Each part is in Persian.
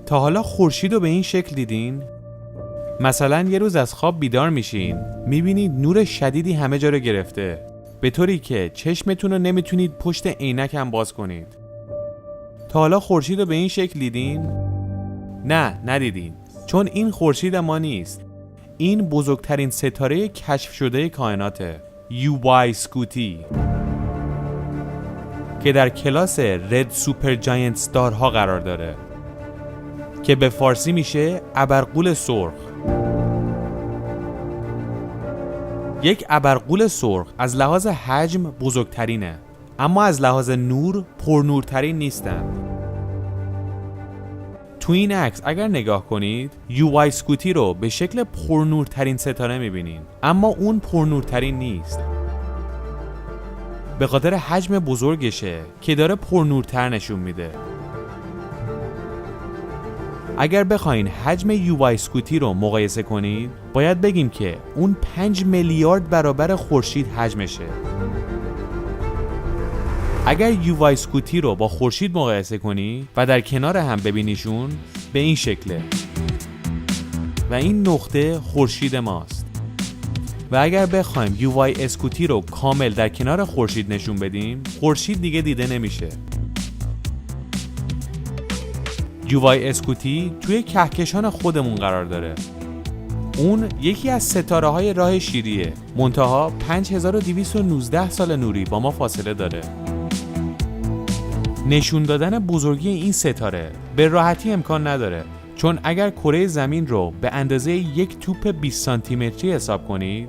تا حالا خورشید رو به این شکل دیدین؟ مثلا یه روز از خواب بیدار میشین، میبینید نور شدیدی همه جا رو گرفته، به طوری که چشمتون رو نمیتونید پشت عینک هم باز کنید. تا حالا خورشید رو به این شکل دیدین؟ نه، ندیدین، چون این خورشید ما نیست. این بزرگترین ستاره کشف شده کائناته، UY سکوتی، که در کلاس رد سوپر جاینت ستار ها قرار داره که به فارسی میشه ابرقول سرخ. یک ابرقول سرخ از لحاظ حجم بزرگترینه، اما از لحاظ نور پرنورترین نیستند. تو این عکس اگر نگاه کنید UY سکوتی رو به شکل پرنورترین ستاره میبینین، اما اون پرنورترین نیست. به خاطر حجم بزرگشه که داره پرنورتر نشون میده. اگر بخواین حجم UY سکوتی رو مقایسه کنید، باید بگیم که اون 5 میلیارد برابر خورشید حجمشه. اگر UY سکوتی رو با خورشید مقایسه کنی و در کنار هم ببینیشون، به این شکله و این نقطه خورشید ماست. و اگر بخوایم UY اسکوتی رو کامل در کنار خورشید نشون بدیم، خورشید دیگه دیده نمیشه. UY اسکوتی توی کهکشان خودمون قرار داره. اون یکی از ستاره های راه شیریه، منتها 5219 سال نوری با ما فاصله داره. نشون دادن بزرگی این ستاره به راحتی امکان نداره، چون اگر کره زمین رو به اندازه یک توپ 20 سانتی متری حساب کنید،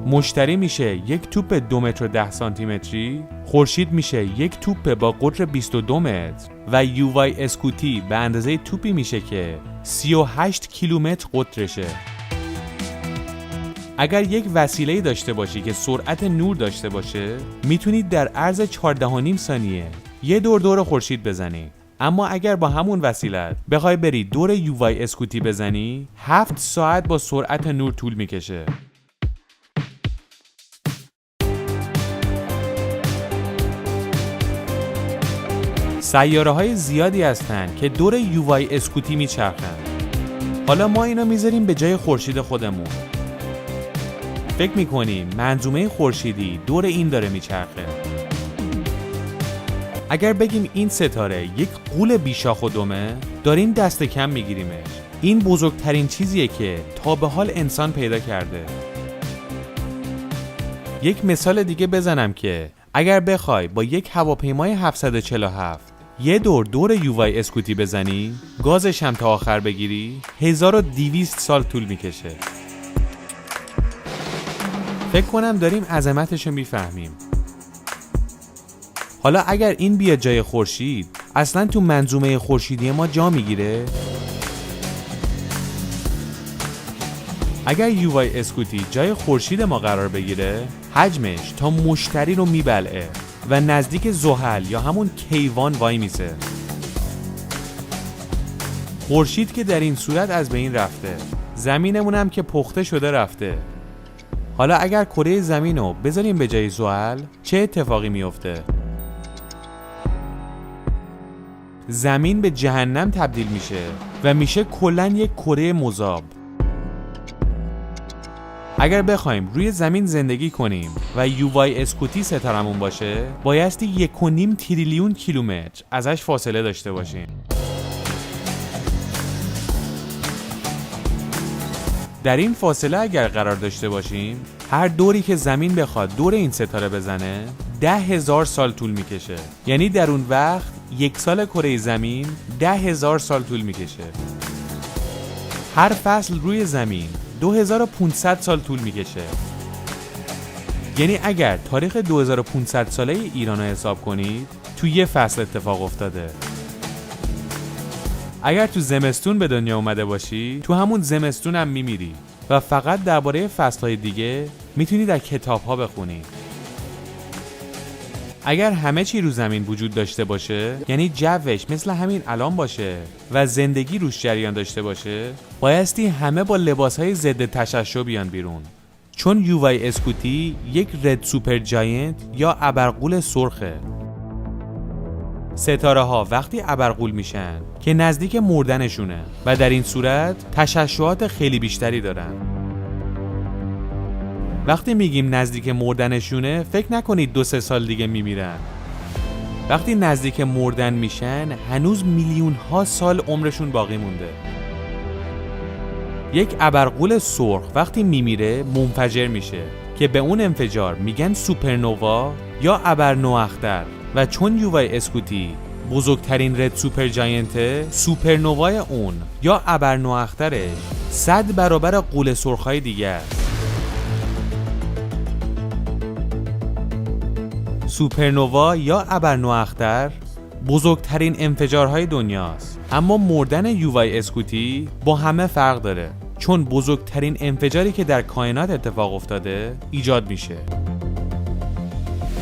مشتری میشه یک توپ 2 متر و 10 سانتی متری، خورشید میشه یک توپ با قطر 22 متر و UY اسکوتی به اندازه توپی میشه که 38 کیلومتر قطرشه. اگر یک وسیله‌ای داشته باشی که سرعت نور داشته باشه، میتونید در عرض 14.5 ثانیه یه دور خورشید بزنی. اما اگر با همون وسیلت بخوای بری دور UY اسکوتی بزنی، 7 ساعت با سرعت نور طول میکشه. سیاره‌های زیادی هستن که دور UY اسکوتی میچرخن. حالا ما اینا میذاریم به جای خورشید خودمون. فکر میکنیم منظومه خورشیدی دور این داره میچرخه. اگر بگیم این ستاره یک غول بیشاخ و دمه، داریم دست کم میگیریمش. این بزرگترین چیزیه که تا به حال انسان پیدا کرده. یک مثال دیگه بزنم که اگر بخوای با یک هواپیمای 747 یه دور UY اسکوتی بزنی، گازش هم تا آخر بگیری، 1200 سال طول میکشه. فکر کنم داریم عظمتشو میفهمیم. حالا اگر این بیاد جای خورشید، اصلا تو منظومه خورشیدی ما جا میگیره؟ اگر UY اسکوتی جای خورشید ما قرار بگیره، حجمش تا مشتری رو میبلعه و نزدیک زحل یا همون کیوان وای میسه. خورشید که در این صورت از بین رفته، زمینمون هم که پخته شده رفته. حالا اگر کره زمین رو بذاریم به جای زحل، چه اتفاقی میفته؟ زمین به جهنم تبدیل میشه و میشه کلاً یک کره مذاب. اگر بخوایم روی زمین زندگی کنیم و UY اسکوتی ستارمون باشه، بایستی 1.5 تریلیون کیلومتر ازش فاصله داشته باشیم. در این فاصله اگر قرار داشته باشیم، هر دوری که زمین بخواد دور این ستاره بزنه 10,000 سال طول میکشه. یعنی در اون وقت یک سال کره زمین 10,000 سال طول میکشه. هر فصل روی زمین 2500 سال طول میکشه. یعنی اگر تاریخ 2500 ساله ایران رو حساب کنید، تو یه فصل اتفاق افتاده. اگر تو زمستون به دنیا اومده باشی، تو همون زمستون هم میمیری و فقط درباره فصلهای دیگه میتونی در کتاب‌ها بخونی. اگر همه چی رو زمین وجود داشته باشه، یعنی جوش مثل همین الان باشه و زندگی روش جریان داشته باشه، بایستی همه با لباسهای ضد تشعشع بیان بیرون. چون UY اسکوتی یک رد سوپر جاینت یا ابرقول سرخه. ستاره ها وقتی ابرقول میشن که نزدیک مردنشونه و در این صورت تشعشعات خیلی بیشتری دارن. وقتی میگیم نزدیک مردنشونه فکر نکنید 2-3 سال دیگه میمیرن. وقتی نزدیک مردن میشن هنوز میلیون ها سال عمرشون باقی مونده. یک ابرقول سرخ وقتی میمیره منفجر میشه که به اون انفجار میگن سوپرنووا یا ابرنواختر و چون یووای اسکوتی بزرگترین رد سوپر جاینته، سوپرنووای اون یا ابرنواخترش 100 برابر غول سرخای دیگه است. سوپرنووا یا ابرنواختر بزرگترین انفجارهای دنیاست، اما مردن یووای اسکوتی با همه فرق داره چون بزرگترین انفجاری که در کائنات اتفاق افتاده ایجاد میشه.